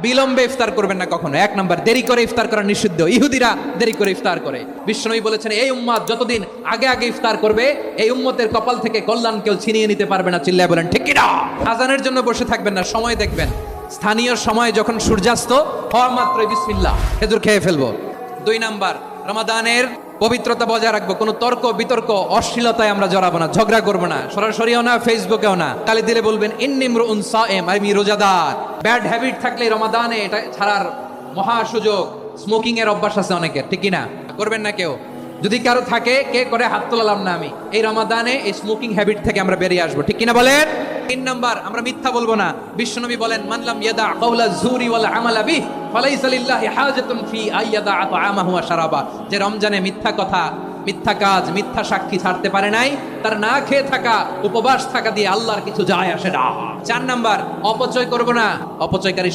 বিলম্বে ইফতার করবেন না কখনো। এক নাম্বার, দেরি করে ইফতার করা নিষিদ্ধ। ইহুদিরা দেরি করে ইফতার করে। বিশ্বনবী বলেছেন, এই উম্মত যতদিন আগে আগে ইফতার করবে, এই উম্মতের কপাল থেকে কল্যাণ কেউ ছিনিয়ে নিতে পারবে না। চিল্লায় বলেন ঠিক কি না? আজানের জন্য বসে থাকবেন না, সময় দেখবেন। স্থানীয় সময় যখন সূর্যাস্ত হওয়া মাত্রই বিসমিল্লাহ, খেজুর খেয়ে ফেলবো। 2 নাম্বার, রমাদানের পবিত্রতা বজায় রাখবো। কোনো তর্ক বিতর্ক অশ্লীলতায় আমরা জড়াবো না, ঝগড়া করবো না, সরাসরিও না, ফেসবুকেও না। কালি দিলে বলবেন ইন্নী ইমরুউন সায়েম, আমি রোজাদার। ব্যাড হ্যাবিট থাকলে রমাদানে এটা ছাড়ার মহা সুযোগ। স্মোকিং এর অভ্যাস আছে অনেকের, ঠিক কি না? করবেন না কেউ। যদি কারো থাকে, কে করে হাত তোলালাম না আমি। এই রমাদানে এই স্মোকিং হ্যাবিট থেকে আমরা বেরিয়ে আসবো, ঠিক কিনা বলেন? 3 নাম্বার, আমরা মিথ্যা বলবো না। বিশ্বনবী বলেন, মানলাম ইয়াদা কাওলা যুরি ওয়াল আমালা বিহি ফালাইসা লিল্লাহি হাজাতুন ফি আইয়াদা তাআমাহু ওয়া শারাবা। যে রমজানে মিথ্যা কথা, মিথ্যা কাজ, মিথ্যা সাক্ষী ছাড়তে পারে নাই, তার না খেয়ে থাকা, উপবাস থাকা দিয়ে আল্লাহর কিছু যায় আসে না। 4 নাম্বার, অপচয় করব না। অপচয়কারী